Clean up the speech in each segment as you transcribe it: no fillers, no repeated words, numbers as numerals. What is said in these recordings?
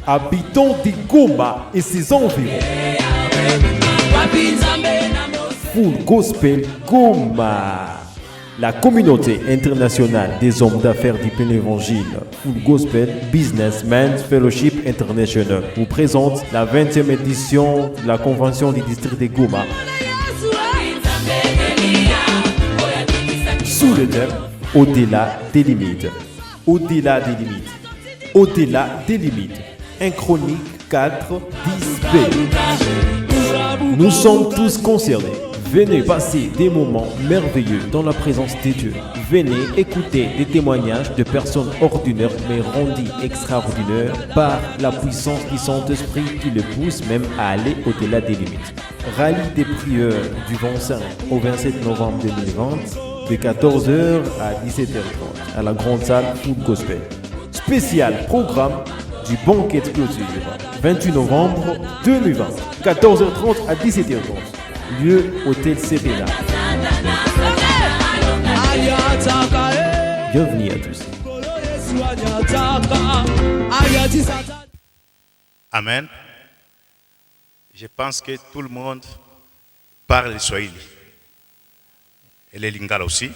habitants de Goma et ses environs. Full Gospel Goma. La communauté internationale des hommes d'affaires du plein évangile, Full Gospel Businessmen's Fellowship International, vous présente la 20e édition de la convention du district de Goma. Sous le thème Au-delà des limites. Au-delà des limites. Au-delà des limites. 1 Chronique 4, 10b. Nous sommes tous concernés. Venez passer des moments merveilleux dans la présence de Dieu. Venez écouter des témoignages de personnes ordinaires mais rendues extraordinaires par la puissance du Saint-Esprit qui le pousse même à aller au-delà des limites. Rallye des prières du 25 au 27 novembre 2020 de 14h à 17h30 à la grande salle Full Gospel. Spécial programme du banquet de clôture 28 novembre 2020 14h30 à 17h30. Lieu Hôtel Serena. Bienvenue à tous. Amen. Je pense que tout le monde parle le Swahili. Et le Lingala aussi.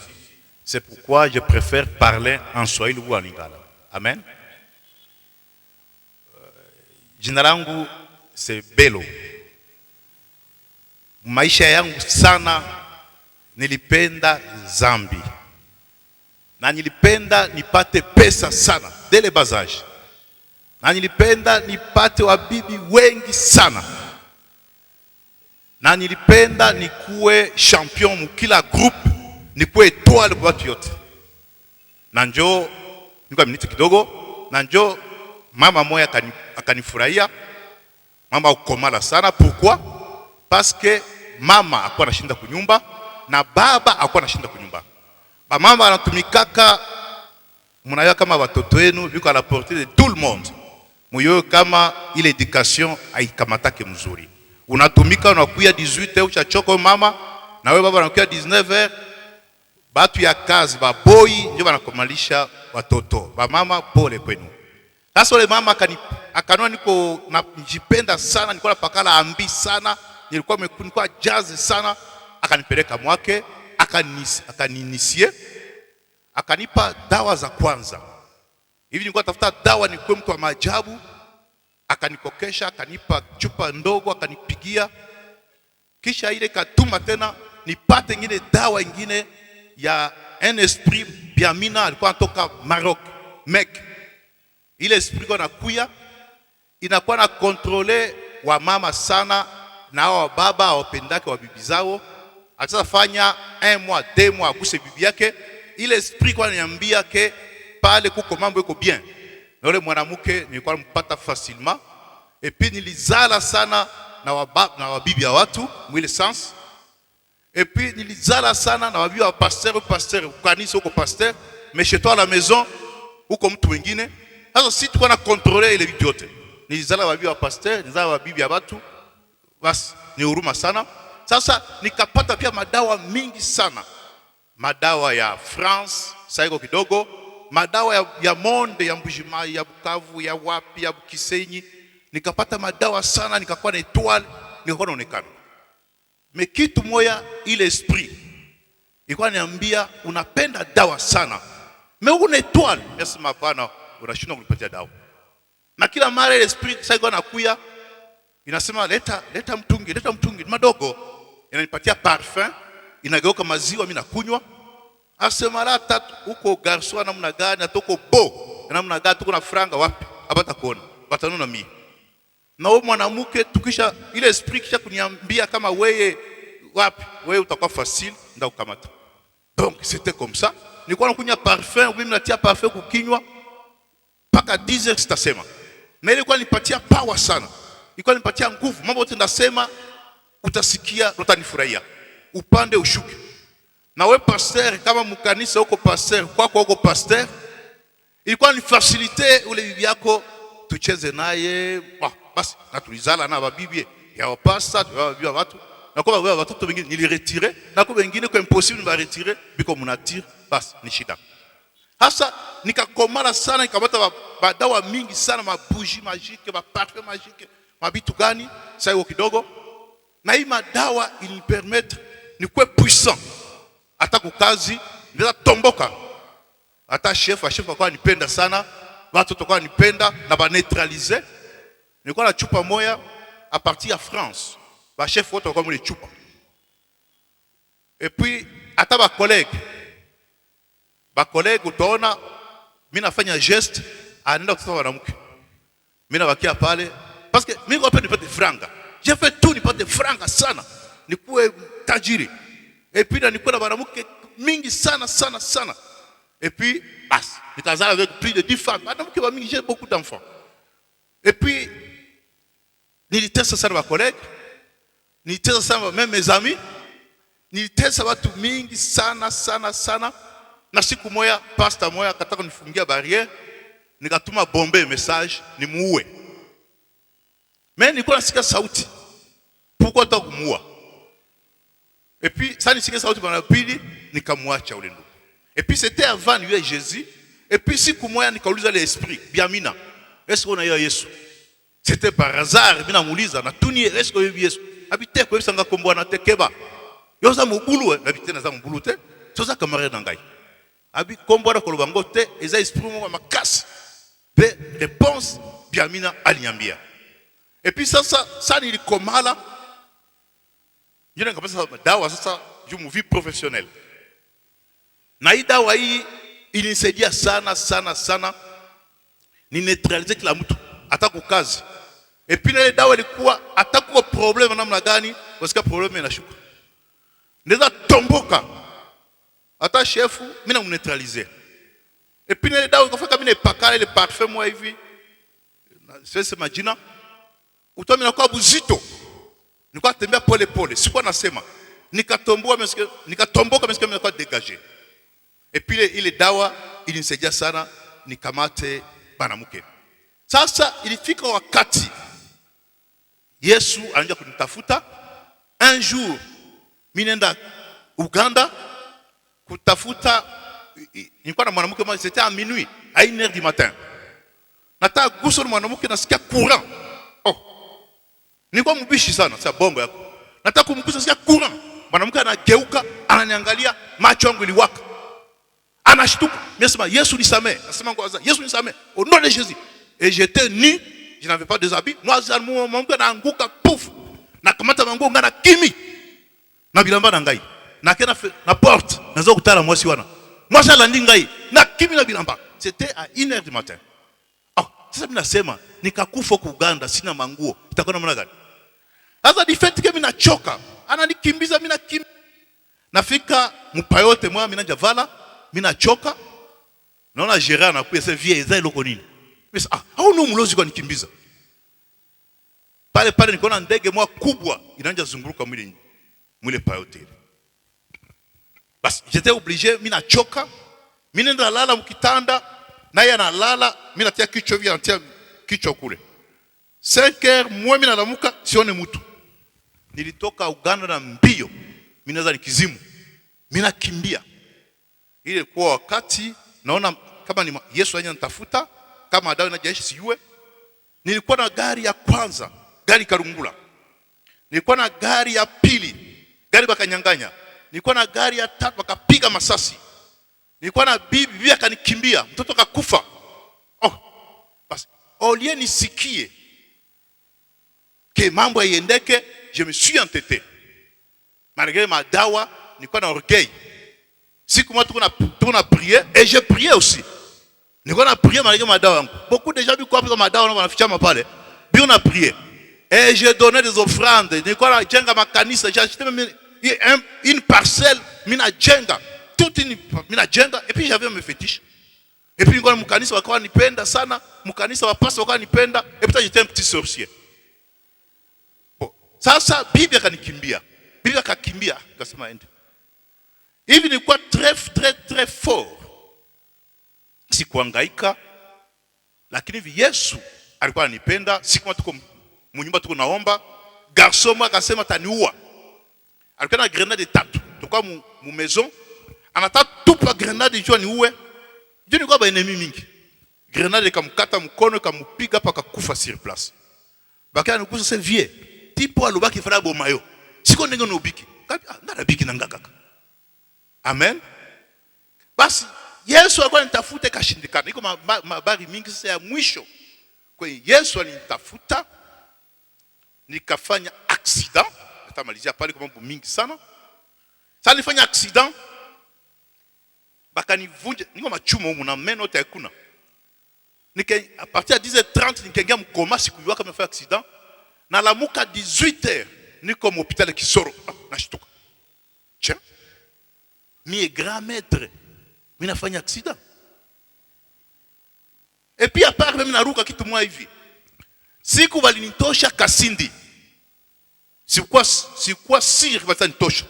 C'est pourquoi je préfère parler en Swahili ou en Lingala. Amen. Jina langu c'est Bello. Maisha yangu sana nilipenda zambi. Na nilipenda nipate pesa sana dès le bas âge. Na nilipenda nipate wabibi wengi sana. Na nilipenda nikuwe champion mukila group, nikuwe étoile kwa watu yote. Na njoo nikuwa miniti kidogo, na njoo mama moya akanifurahia. Mama ukomala sana. Pourquoi? Parce que mama akuwa anashinda kunyumba na baba akuwa anashinda kunyumba. Ba mama anatumikaka munayua kama watoto wenu biko à la portée de tout le monde. Muyo kama ile education haikamatake mzuri. Unatumika unakuya 18h uchachoka mama na wewe baba unakuya 19h. Batu ya kazi baboi ndio wanakomalisha watoto. Ba mama pole kwenu. Sasa ile mama akanua niko najipenda sana, nilikuwa napakala ambi sana, nilikuwa jazz sana, akanipeleka mwake, akaninisie, akanipa dawa za kwanza. Hivi nilikuwa tafuta dawa nikuwe mtu wa maajabu, akanikokesha, akanipa chupa ndogo, akanipigia. Kisha ile katuma tena nipate ingine dawa ingine ya un esprit Biamina alikuwa anatoka Maroc, Mecque. Ile esprit kwa nakuya inakuwa na kontrole wa mama sana na wa baba wapendake wa bibi zao. Atasa fanya 1 mois 2 mois akuse bibi yake. Ile esprit kwa niambia ke pale kuko mambo iko bien. Na yule mwanamke nilikuwa mpata facilement. Et puis nilizala sana na wabibi ya watu mwile sens. Et puis nilizala sana na wabibi wa pasteur kanisa uko pasteur, mais chez toi à la maison uko mtu mwingine. Sasa si tuko na contrôler ile vitu yote. Nilizala wabibi wa pasteur, nilizala wabibi ya watu. Basi ni huruma sana. Sasa nikapata pia madawa mingi sana. Madawa ya France, saiko kidogo, madawa ya Monde, ya Mbujimai, ya Bukavu, ya wapi, ya Bukisenyi. Nikapata madawa sana, nikakuwa na étoile, nikakuwa naonekana. Mais kitu moya ile esprit ilikuwa niambia unapenda dawa sana. Mais una étoile, nasema hapana, unashindwa kunipatia dawa. Na kila mara ile esprit sasa iko nakuya inasema leta mtungi madogo, inanipatia parfum, inageuka maziwa mimi nakunywa. Asema la tatu huko garçon namna gani atoko bo namna gani tuko na franga wapi hapata kuona batanuna mimi. Na huyo mwanamke tukisha ile esprit kisha kuniambia kama wewe wapi wewe utakuwa facile ndio kukamata. Donc c'était comme ça. Nilikuwa nakunywa parfum, mimi natia parfum kukinywa paka 10h sitasema. Na ilikuwa nipatia power sana. Ilikuwa nipatia nguvu. Mambo yote ndasema utasikia utanifurahia. Upande ushuke. Na wewe pasteur kama mkanisa uko pasteur, kwako uko pasteur, ilikuwa ni facilite ule bibi yako tucheze naye. Basi na tulizala na babibi ya wapasta, tuwabibi wa watu. Na kwa wewe watoto wengine niliretire, na kwa wengine kwa impossible ba retirer biko munatire, basi ni shida. Hasa nikakomala sana, nikamata madawa mingi sana, mabuji magique, parfum magique, mabitu gani, sasa hiyo kidogo. Na hii madawa ilinipermettre nikuwe puissant. Hata kukazi ndio tomboka. Hata chef kwa nipenda sana, watu toka nipenda na ba neutraliser. Nilikuwa na chupa moya à partir ya France. Ba chef wote kwa mule chupa. Et puis hata ba collègue utaona mimi nafanya geste anaenda kutoa wanamke. Mimi nabakia pale parce que mimi kwa nipate franga. J'ai fait tout nipate franga sana. Nikuwe tajiri. Et puis nilikuwa na wanamke mingi sana. Et puis bas, nikazala avec plus de 10 femmes. Wanamke wa mingi, j'ai beaucoup d'enfants. Et puis nilitesa sana ba collègues. Nilitesa sana même mes amis. Nilitesa watu mingi sana. Na siku moya pastor moya akataka nifungia barrière, nikatuma bombe message ni muue. Mais nilikuwa nasikia sauti. Pourquoi ta kumuua? Et puis ça nisikia sauti bana pili nikamwacha ule ndugu. Et puis c'était avant lui Jésus. Et puis siku moya nikauliza l'esprit, Biamina, est-ce qu'on a eu Yesu? C'était par hasard, mimi namuuliza na tuni est-ce qu'on a eu Yesu? Habite kwa bisanga kombo na tekeba. Yoza mubulu habite na za mubulu te. Soza camarade ngai. Abi kombo na kolobango te, eza esprit mo makasi. Pe réponse Biamina alinyambia. Et puis ça nilikomala. Je n'ai pas ça dawa sasa juu vie professionnelle. Na hii dawa hii ilinisaidia sana. Ni neutraliser kila mtu hata kukazi. Et puis ile dawa ilikuwa hata kwa problème namna gani, parce que problème inashuka. Ndio tomboka. Hata chef mimi na neutraliser. Et puis ile dawa ikafika mimi nepakala ile parfum moi hivi. C'est majina. Utomi na kwa buzito. Nilikuwa tembea pole. Sikuwa nasema. Nikatomboka mesikia nilikuwa dégager. Et puis ile dawa ilinisaidia sana nikamate banamuke. Sasa ilifika wakati Yesu anaanza kunitafuta. Un jour mimi nenda Uganda kutafuta, nilikuwa na mwanamke mmoja, c'était à minuit, à 1h du matin. Nataka guso mwanamke nasikia courant. Nilikuwa mbishi sana, sasa bongo yako. Nataka kumgusa nasikia courant. Mwanamke anageuka, ananiangalia, macho yangu iliwaka. Anashtuka, nasema Yesu nisamee. Nasema kwanza Yesu nisamee. Au nom de Jésus. Et j'étais nu, je n'avais pas de habits. Moi mwanamke anaanguka pouf. Na kamata mango ngana kimi. Na bilamba na ngai. Na kena na porte, nazo kutala mwasi wana. Mwasi alandi ngai. Na kimi na bilamba. C'était à 1h du matin. Sasa mimi nasema nikakufa ku Uganda sina manguo. Itakuwa namna gani? Sasa defect kemi nachoka. Ananikimbiza mimi nakimbia. Nafika mpayote mwa mimi najavala. Mimi nachoka. Naona Gérard anakuja sasa vie eza iloko nini? Mimi au no mlozi kwa nikimbiza. Pale nikaona ndege mwa kubwa inaanza zunguruka mwile payote. Basi j'étais obligé, mimi nachoka. Mimi nenda lala mkitanda, naye analala, mimi natia kichwa hivi anatia kichwa kule. 5h mimi nalamuka sione mtu. Nilitoka Uganda na mbio. Mimi naweza nikizimu. Mimi nakimbia. Ile kwa wakati naona kama ni Yesu ananitafuta, kama dawa inajeshi sijue. Nilikuwa na gari ya kwanza, gari karungula. Nilikuwa na gari ya pili, gari bakanyanganya. Nilikuwa na gari ya tatu bakapiga masasi. Nilikuwa na bibi akanikimbia, mtoto akakufa. Basi olie nisikie ke mambo yendeke, je me suis entêté. Malgré ma dawa, nilikuwa na orgueil. Siku moja tuko na prier et j'ai prié aussi. Nilikuwa na prier malgré ma dawa. Beaucoup de gens bi kwa ma dawa wanaficha mapale. Bi on a prié. Et j'ai donné des offrandes. Nilikuwa na jenga makanisa, j'ai acheté même une parcelle, mina jenga. Toute une mina jenga et puis j'avais mes fétiches. Et puis nilikuwa mkanisa wakawa nipenda sana, mkanisa wa pastor wakawa nipenda et puis j'étais un petit sorcier. Bon, sasa bibi akanikimbia. Bibi akakimbia, akasema ende. Hivi nilikuwa très fort. Sikuhangaika, lakini hivi Yesu alikuwa ananipenda. Siku moja tuko mnyumba tuko naomba, garçon mwa akasema taniua. Alikuwa na grenade tatu. Tukua mu maison, anataka tupa grenade jua niue. Juni kwa ba ennemi mingi. Grenade kamkata mkono kamupiga paka kufa sur place. Baka nukusa se vie. Tipo alobaki fara bo mayo. Siko ndenge no biki. Ngara biki na ngakaka. Amen. Basi Yesu alikuwa anitafuta kashindikana. Niko mabari mingi sasa ya mwisho. Kwa Yesu alinitafuta nikafanya accident. Nitamalizia pale kwa mambo mingi sana. Sasa nilifanya accident. Bakanivunja, niko machuma huko na meno yote hakuna. À partir de 10h30 nikaingia mkoma sikujua kama nimefanya accident. Na lamuka 18h niko mhopitali Kisoro. Nashtuka. Tiens. Mie grand maître. Mimi nafanya accident. Et puis à part même naruka kitu mwa hivi. Siku walinitosha Kasindi. Sikuwa siri watanitosha.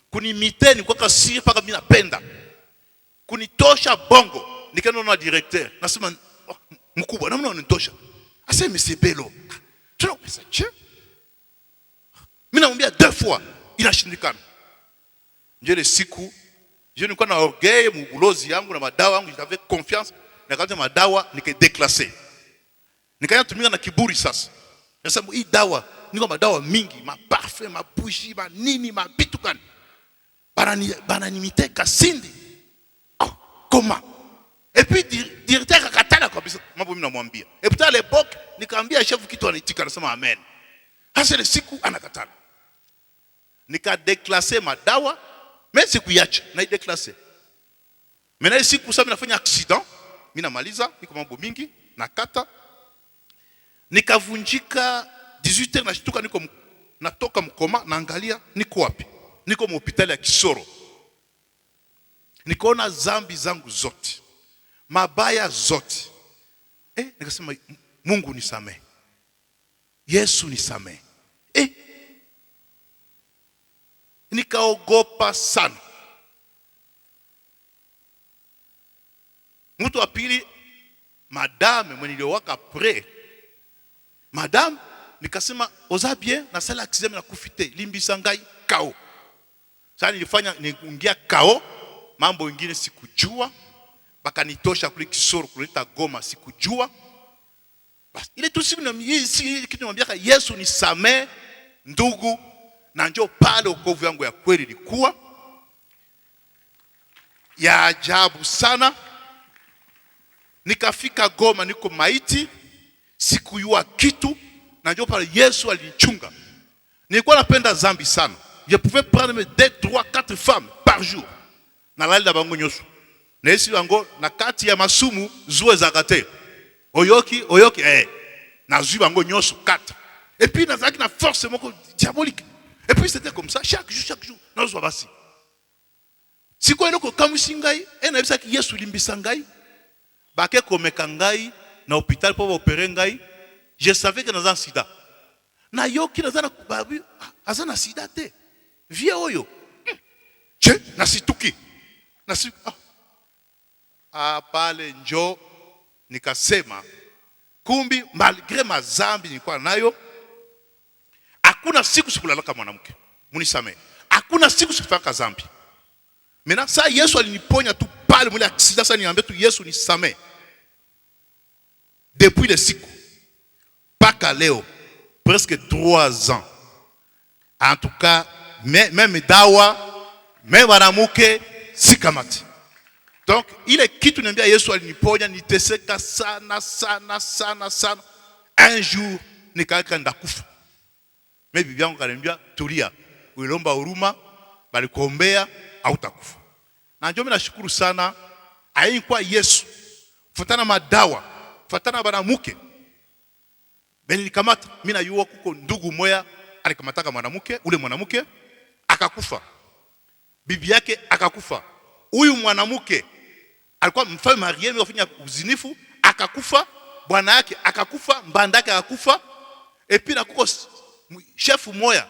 Kunimite ni kwa siri paka mimi napenda. Kunitosha bongo. Nikaenda na directeur. Nasema mkubwa namna unanitosha. Asa monsieur Bello. Tunao ça tient. Mimi namwambia 2 fois inashindikana. Njele siku je nilikuwa na orgueil mubulozi yangu na madawa yangu, j'avais confiance na kaza madawa nikadeklaser. Nikaanza tumika na kiburi sasa. Nasema hii dawa niko madawa mingi, ma parfum, ma bougie, ma nini, ma bitu gani. Bana nimite Kasindi. Oh, comment? Et puis directeur akatala kabisa mambo mimi namwambia. Et puis à l'époque nikaambia chef kitu anaitika anasema amen. Hasa ile siku anakatala. Nikadeklaser madawa mais sikuiacha na ideklaser. Mena siku sasa nafanya accident, mimi namaliza niko mambo mingi nakata. Nikavunjika 18h nashtuka niko natoka mkoma naangalia niko wapi? Niko mhospitali ya Kisoro. Nikaona zambi zangu zote. Mabaya zote. Nikasema Mungu nisamehe. Yesu nisamehe. Nikaogopa sana. Mtu wa pili madame mwenye niliowaka pre. Madame nikasema oza bien na sala accident na kufite limbisa ngai kao. Sasa nilifanya niingia kao, mambo mengine sikujua. Bakanitosha kule Kisoro kuleta Goma sikujua. Basi ile tu siku kitu namwambia Yesu nisamehe ndugu, na njoo pale wokovu yangu ya kweli ilikuwa ya ajabu sana. Nikafika Goma niko maiti, sikujua kitu, na njoo pale Yesu alinichunga. Nilikuwa napenda zambi sana. Je pouvais prendre 2, 3, 4 femmes par jour. Na lali na bango nyoso. Na esi bango na kati ya masumu zuwe zakate. Oyoki na zui bango nyoso 4. Et puis nazaki na force moko diabolique. Et puis c'était comme ça chaque jour na zo basi. Siko eloko kamusi ngai, na bisa ki Yesu limbisa ngai. Bake komeka ngai na hôpital pour opérer ngai. Je savais que dans un sida. Na yoki nazana babu azana sida te. Vie oyo. Je nasituki. Pale njo nikasema kumbi malgré mazambi nilikuwa nayo, hakuna siku sikulalaka mwanamke. Munisamehe. Hakuna siku sikufanya zambi. Mena saa Yesu aliniponya tu pale mwile accident, sasa niambia tu Yesu nisamehe. Depuis le siku paka leo presque 3 ans. En tout cas même dawa même mwanamke sikamati. Donc ile kitu niambia Yesu aliniponya, niteseka sana. Un jour nikaeka ndakufa. Mimi bibi yangu kaniambia tulia, uilomba huruma, bali kuombea hautakufa. Na njoo mimi nashukuru sana kwa Yesu. Fuatana madawa, fuatana mwanamke. Beni nikamata, mimi najua kuko ndugu moya alikamataka mwanamke, ule mwanamke akakufa. Bibi yake akakufa. Huyu mwanamke alikuwa mfalme marié mfanya uzinifu, akakufa, bwana yake akakufa, mbanda yake akakufa. Et puis na kuko chef moya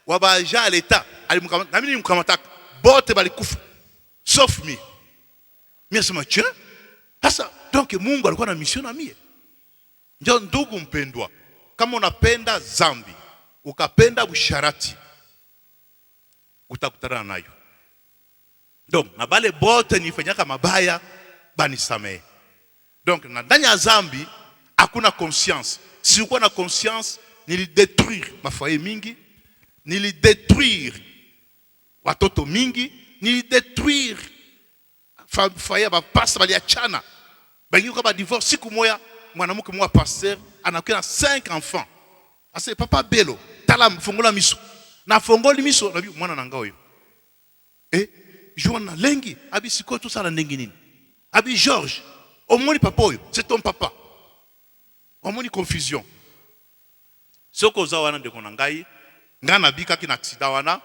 wa baja l'etat alimkamata, na mimi nimkamata, bote balikufa sauf mimi. Mimi sema tiens, sasa donc Mungu alikuwa na mission na mie. Ndio ndugu mpendwa, kama unapenda zambi, ukapenda busharati, utakutana nayo. Donc na bale bote nifanyaka mabaya, banisamehe. Donc na ndani ya zambi hakuna conscience. Si uko na conscience, nilidétruire mafoyer mingi, nilidétruire watoto mingi, nilidétruire foyer bapasa baliachana. Bangi ko ba divorce siku moya, mwanamke mwa pasteur anakuwa na 5 enfants. Ase papa belo, tala mfongola miso. Na fongoli miso na mwana nanga oyo. Joana lengi, abi siko tout ça la ndenge nini. Abi Georges, omoni papa oyo, c'est ton papa. Omoni confusion. Soko za wana ndeko nangai, nga na bika ki na accident wana,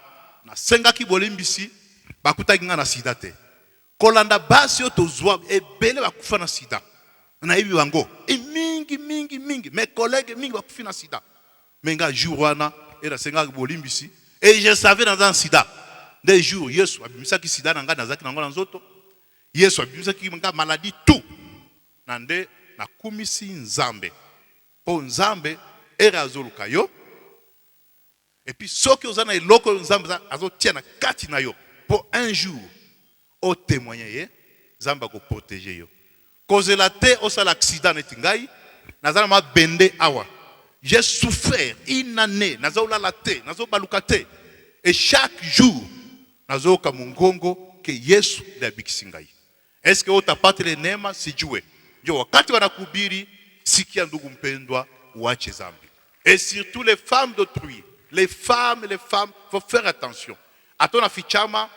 na senga ki bolimbisi, bakuta nga na sida te. Kolanda basi yo tozwa ebele bakufa na sida. Na ibi wango, mingi, mes collègues mingi bakufa na sida. Menga jour wana, et la senga ki bolimbisi, et je savais dans un sida. Des jours, Yesu abimisa ki sida nanga nazaki nango na nzoto. Yesu abimisa ki nga maladie tout. Nande na kumisi nzambe. Po nzambe era azoluka yo. Et puis soki ozana eloko nzambe azotia na kati na yo. Pour un jour au témoigner ye, nzambe ko protéger yo. Kozela te osala accident netingai, nazana ma bende awa. J'ai souffert une année, nazola la te, nazobaluka te. Et chaque jour nazoka mungongo ke Yesu ndabikisingai. Est-ce que utapata ile neema sijue? Ndio wakati wanakubiri sikia ndugu mpendwa uache zambi. Et surtout les femmes d'autrui, les femmes, faut faire attention. Atona fichama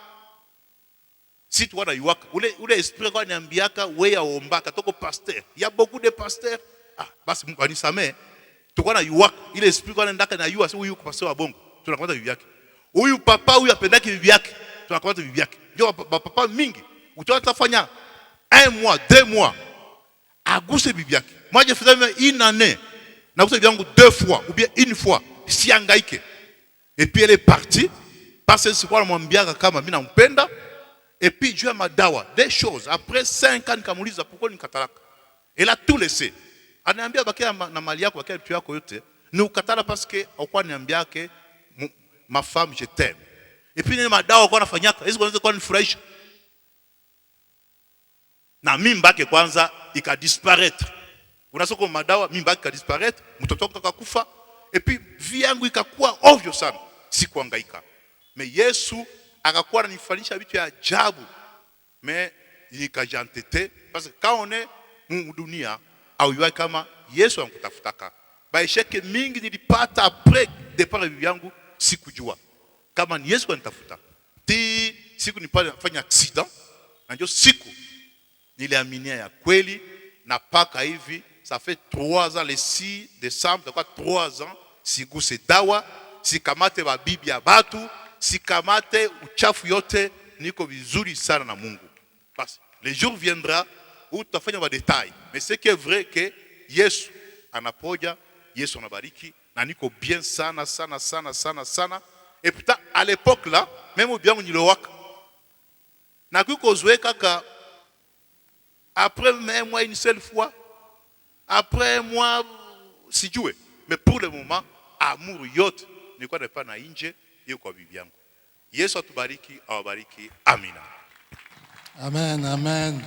si tu wana yuaka ule esprit kwa niambiaka wewe aombaka toko pasteur. Il y a beaucoup de pasteurs. Basi Mungu anisamee. Tukona yuaka ile esprit kwa ndaka na yuaka si huyu pasteur wa bongo. Tunakwenda bibi yake. Huyu papa huyu apendaki bibi yake. Tunakwenda bibi yake. Ndio papa mingi. Utawafanya 1 mois, 2 mois. Aguse bibi yake. Moi je faisais une année. Na bibi yangu 2 fois ou bien 1 fois. Si angaike. Et puis elle est partie parce que c'est quoi namwambiaka kama mimi nampenda. Et puis Dieu m'a dawa des choses. Après 5 ans nikamuuliza pourquoi nikatalaka. Elle a tout laissé. Ananiambia bakia na mali yako bakia vitu yako yote. Ni ukatala parce que okwa niambia ke ma femme je t'aime. Et puis ni madawa kwa nafanyaka. Hizo kwanza kwa nifurahisha. Na mimba yake kwanza ikadisparaître. Unasoko madawa mimba yake ikadisparaître, mtoto wako akakufa. Et puis vie yangu ikakuwa ovyo sana. Sikuhangaika. Mais Yesu akakuwa ananifanyisha vitu ya ajabu. Mais nikajantete parce que quand on est dunia au yua kama Yesu anakutafutaka. Ba esheke mingi nilipata après départ yangu sikujua. Kama ni Yesu anitafuta. Ti siku nifanya accident, na ndio siku niliaminia ya kweli na paka hivi ça fait 3 ans le 6 décembre, donc 3 ans siguse dawa, sikamate ba bibi ya batu, sikamate uchafu yote, niko vizuri sana na Mungu. Basi le jour viendra où tutafanya ba détails, mais c'est que vrai que Yesu anapoja, Yesu anabariki na niko bien sana. Et pourtant à l'époque là, même bien nilowaka na kuko zoe kaka après moi une seule fois, après moi si jouer, mais pour le moment amour yote nilikuwa napa na nje hiyo kwa bibi yangu. Yesu atubariki, awabariki. Amina. Amen.